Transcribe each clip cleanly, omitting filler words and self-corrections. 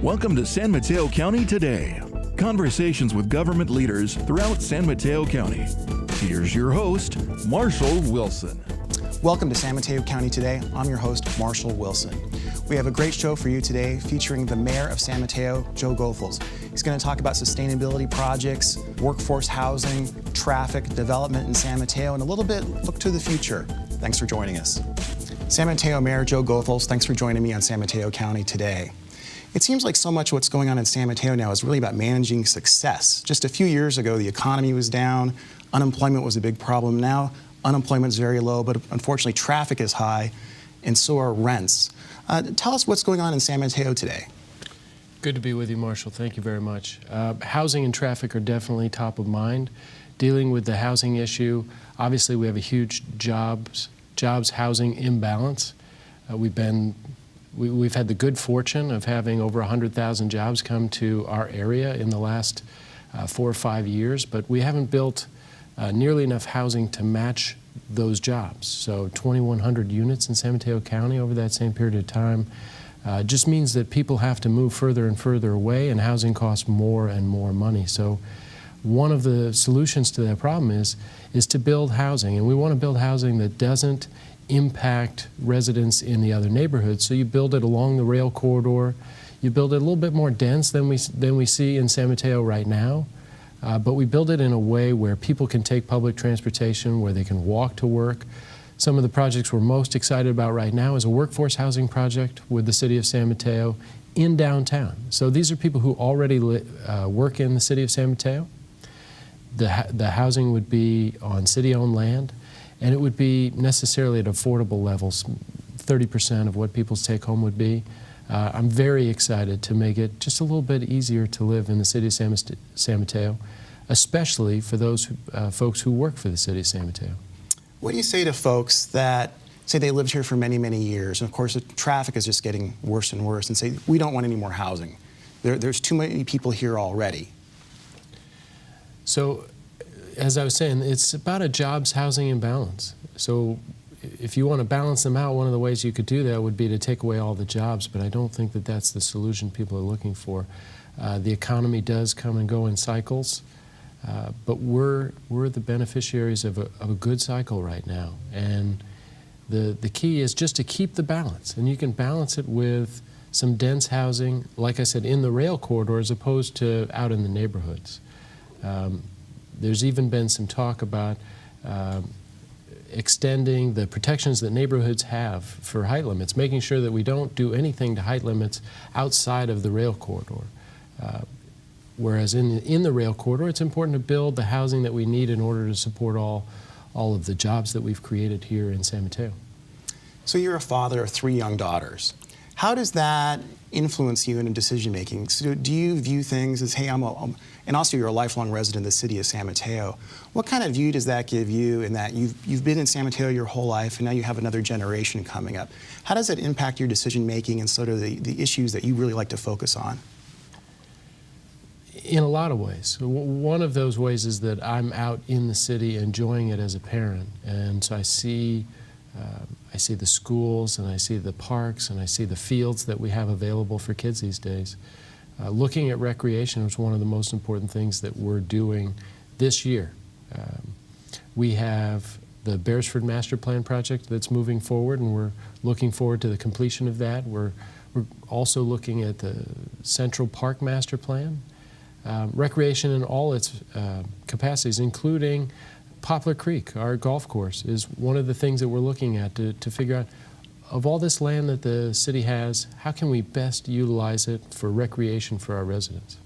Welcome to San Mateo County Today. Conversations with government leaders throughout San Mateo County. Here's your host, Marshall Wilson. Welcome to San Mateo County Today. I'm your host, Marshall Wilson. We have a great show for you today featuring the Mayor of San Mateo, Joe Goethals. He's going to talk about sustainability projects, workforce housing, traffic, development in San Mateo, and a little bit look to the future. Thanks for joining us. San Mateo Mayor Joe Goethals, thanks for joining me on San Mateo County Today. It seems like so much of what's going on in San Mateo now is really about managing success. Just a few years ago, the economy was down, unemployment was a big problem. Now, unemployment is very low, but unfortunately, traffic is high, and so are rents. Tell us what's going on in San Mateo today. Good to be with you, Marshall. Thank you very much. Housing and traffic are definitely top of mind. Dealing with the housing issue, obviously we have a huge jobs housing imbalance. We've had the good fortune of having over 100,000 jobs come to our area in the last 4 or 5 years, but we haven't built nearly enough housing to match those jobs. So 2,100 units in San Mateo County over that same period of time just means that people have to move further and further away, and housing costs more and more money. So one of the solutions to that problem is to build housing, and we want to build housing that doesn't impact residents in the other neighborhoods. So you build it along the rail corridor. You build it a little bit more dense than we see in San Mateo right now, but we build it in a way where people can take public transportation, where they can walk to work. Some of the projects we're most excited about right now is a workforce housing project with the City of San Mateo in downtown. So these are people who already work in the City of San Mateo. The housing would be on city-owned land, and it would be necessarily at affordable levels, 30% of what people's take-home would be. I'm very excited to make it just a little bit easier to live in the City of San Mateo, especially for those folks who work for the City of San Mateo. What do you say to folks that say they lived here for many, many years, and of course the traffic is just getting worse and worse, and say, we don't want any more housing. There's too many people here already. So, as I was saying, it's about a jobs housing imbalance. So if you want to balance them out, one of the ways you could do that would be to take away all the jobs, but I don't think that that's the solution people are looking for. The economy does come and go in cycles, but we're the beneficiaries of a good cycle right now. And the key is just to keep the balance, and you can balance it with some dense housing, like I said, in the rail corridor as opposed to out in the neighborhoods. There's even been some talk about extending the protections that neighborhoods have for height limits, making sure that we don't do anything to height limits outside of the rail corridor. Whereas in the rail corridor, it's important to build the housing that we need in order to support all of the jobs that we've created here in San Mateo. So you're a father of 3 young daughters. How does that influence you in decision making? So do you view things as, hey, and also you're a lifelong resident of the City of San Mateo. What kind of view does that give you in that you've been in San Mateo your whole life, and now you have another generation coming up? How does that impact your decision making and sort of the issues that you really like to focus on? In a lot of ways. One of those ways is that I'm out in the city enjoying it as a parent, and so I see the schools, and I see the parks, and I see the fields that we have available for kids these days. Looking at recreation is one of the most important things that we're doing this year. We have the Beresford Master Plan project that's moving forward, and we're looking forward to the completion of that. We're also looking at the Central Park Master Plan. Recreation in all its capacities, including Poplar Creek, our golf course, is one of the things that we're looking at to figure out, of all this land that the city has, how can we best utilize it for recreation for our residents?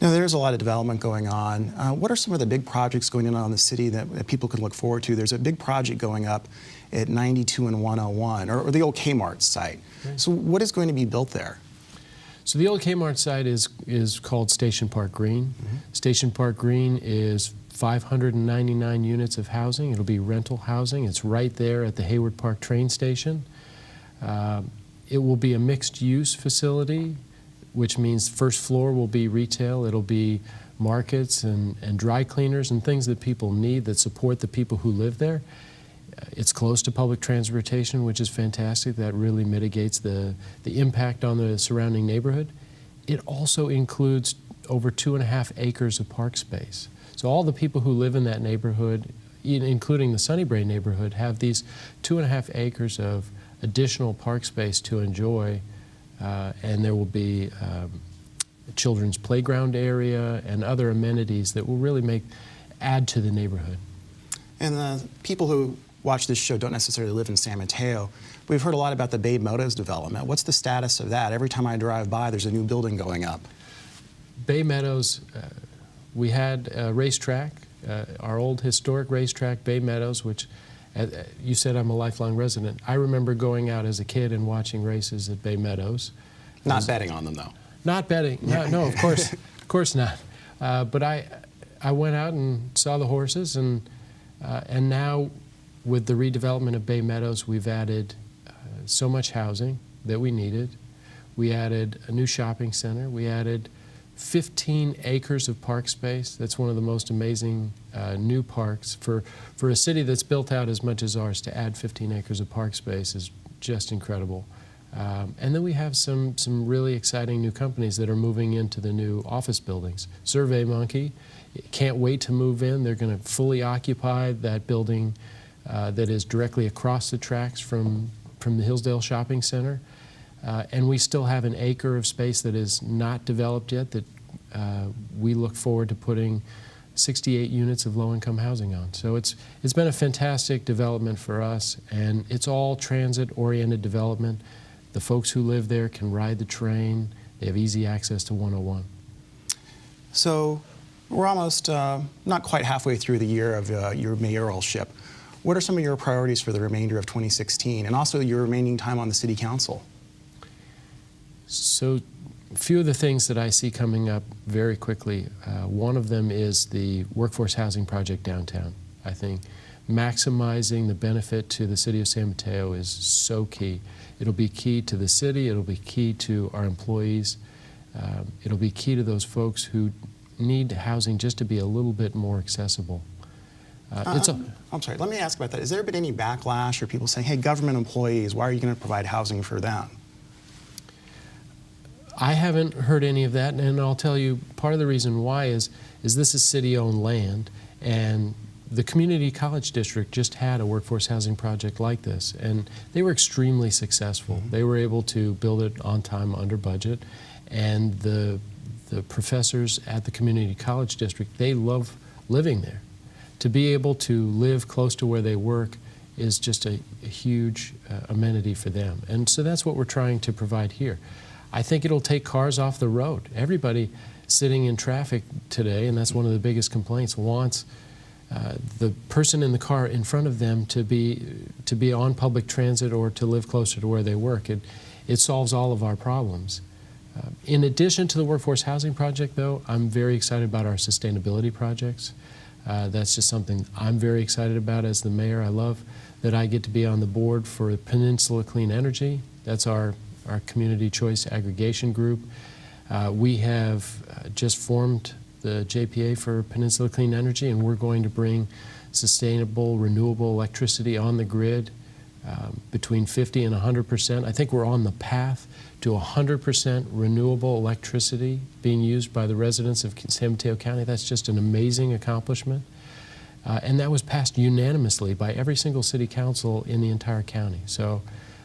Now, there's a lot of development going on. What are some of the big projects going on in the city that people can look forward to? There's a big project going up at 92 and 101, or the old Kmart site. Right. So what is going to be built there? So the old Kmart site is called Station Park Green. Mm-hmm. Station Park Green is 599 units of housing. It'll be rental housing. It's right there at the Hayward Park train station. It will be a mixed-use facility which means first floor will be retail. It'll be markets and dry cleaners and things that people need that support the people who live there. It's close to public transportation, which is fantastic. That really mitigates the impact on the surrounding neighborhood. It also includes over 2.5 acres of park space. So all the people who live in that neighborhood, including the Sunnybrae neighborhood, have these 2.5 acres of additional park space to enjoy, and there will be a children's playground area and other amenities that will really add to the neighborhood. And the people who watch this show don't necessarily live in San Mateo. We've heard a lot about the Bay Meadows development. What's the status of that? Every time I drive by, there's a new building going up. Bay Meadows, we had a racetrack, our old historic racetrack, Bay Meadows, which you said I'm a lifelong resident. I remember going out as a kid and watching races at Bay Meadows. Not betting on them, though. Not betting. No, of course not. But I went out and saw the horses, and now with the redevelopment of Bay Meadows, we've added so much housing that we needed. We added a new shopping center. We added 15 acres of park space. That's one of the most amazing new parks. For a city that's built out as much as ours, to add 15 acres of park space is just incredible. And then we have some really exciting new companies that are moving into the new office buildings. SurveyMonkey can't wait to move in. They're going to fully occupy that building that is directly across the tracks from the Hillsdale Shopping Center. And we still have an acre of space that is not developed yet that we look forward to putting 68 units of low-income housing on. So it's been a fantastic development for us, and it's all transit-oriented development. The folks who live there can ride the train. They have easy access to 101. So we're almost not quite halfway through the year of your mayoralship. What are some of your priorities for the remainder of 2016, and also your remaining time on the City Council? So a few of the things that I see coming up very quickly, one of them is the workforce housing project downtown. I think maximizing the benefit to the City of San Mateo is so key. It'll be key to the city, it'll be key to our employees, it'll be key to those folks who need housing just to be a little bit more accessible. I'm sorry, let me ask about that. Has there been any backlash or people saying, hey, government employees, why are you going to provide housing for them? I haven't heard any of that, and I'll tell you part of the reason why is this is city-owned land, and the Community College District just had a workforce housing project like this, and they were extremely successful. Mm-hmm. They were able to build it on time, under budget, and the professors at the Community College District, they love living there. To be able to live close to where they work is just a huge amenity for them. And so that's what we're trying to provide here. I think it'll take cars off the road. Everybody sitting in traffic today, and that's one of the biggest complaints, wants the person in the car in front of them to be on public transit or to live closer to where they work. It solves all of our problems. In addition to the workforce housing project, though, I'm very excited about our sustainability projects. That's just something I'm very excited about as the mayor. I love that I get to be on the board for Peninsula Clean Energy. That's our community choice aggregation group. We have just formed the JPA for Peninsula Clean Energy, and we're going to bring sustainable, renewable electricity on the grid between 50 and 100%. I think we're on the path to 100% renewable electricity being used by the residents of San Mateo County. That's just an amazing accomplishment. And that was passed unanimously by every single city council in the entire county. So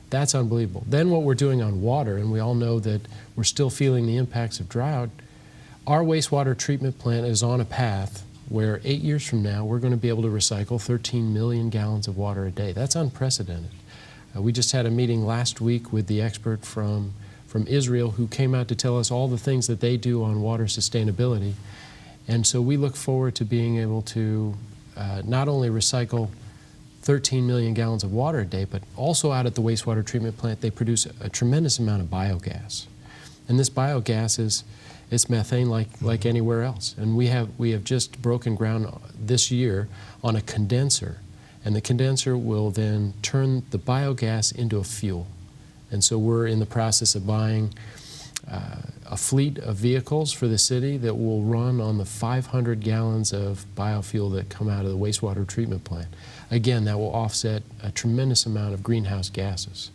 that's unbelievable. Then what we're doing on water, and we all know that we're still feeling the impacts of drought, our wastewater treatment plant is on a path where 8 years from now we're going to be able to recycle 13 million gallons of water a day. That's unprecedented. We just had a meeting last week with the expert from Israel who came out to tell us all the things that they do on water sustainability. And so we look forward to being able to not only recycle 13 million gallons of water a day, but also out at the wastewater treatment plant, they produce a tremendous amount of biogas. And this biogas it's methane like anywhere else. And we have just broken ground this year on a condenser, and the condenser will then turn the biogas into a fuel. And so we're in the process of buying a fleet of vehicles for the city that will run on the 500 gallons of biofuel that come out of the wastewater treatment plant. Again, that will offset a tremendous amount of greenhouse gases.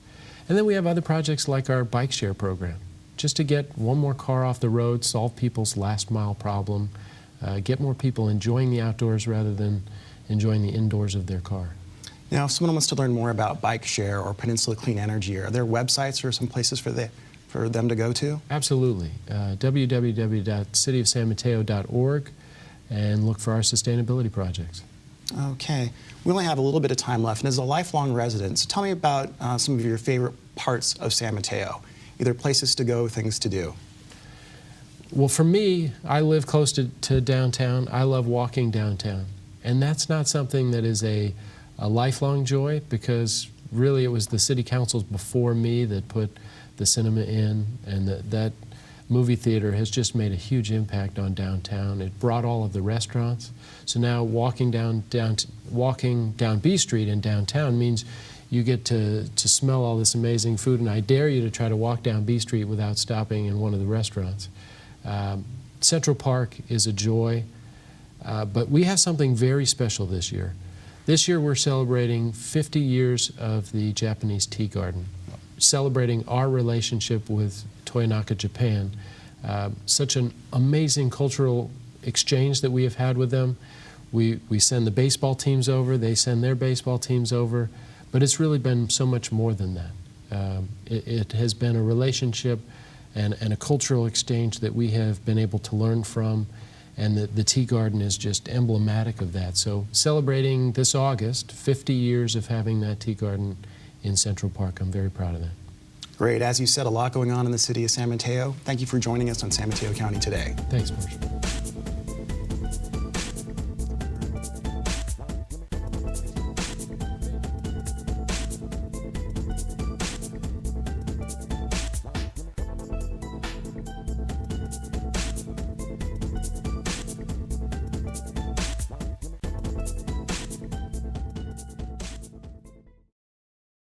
And then we have other projects like our bike share program, just to get one more car off the road, solve people's last mile problem, get more people enjoying the outdoors rather than enjoying the indoors of their car. Now, if someone wants to learn more about bike share or Peninsula Clean Energy, are there websites or some places for them to go to? Absolutely. www.cityofsanmateo.org, and look for our sustainability projects. Okay. We only have a little bit of time left, and as a lifelong resident, so tell me about some of your favorite parts of San Mateo, either places to go, things to do. Well, for me, I live close to downtown. I love walking downtown. And that's not something that is a lifelong joy, because really it was the city councils before me that put the cinema in, and that movie theater has just made a huge impact on downtown. It brought all of the restaurants. So now walking down B Street in downtown means you get to smell all this amazing food, and I dare you to try to walk down B Street without stopping in one of the restaurants. Central Park is a joy, but we have something very special this year. This year we're celebrating 50 years of the Japanese tea garden, celebrating our relationship with Toyonaka, Japan. Such an amazing cultural exchange that we have had with them. We send the baseball teams over, they send their baseball teams over, but it's really been so much more than that. It has been a relationship and a cultural exchange that we have been able to learn from, and the tea garden is just emblematic of that. So celebrating this August, 50 years of having that tea garden in Central Park. I'm very proud of that. Great. As you said, a lot going on in the city of San Mateo. Thank you for joining us on San Mateo County Today. Thanks, Marshall.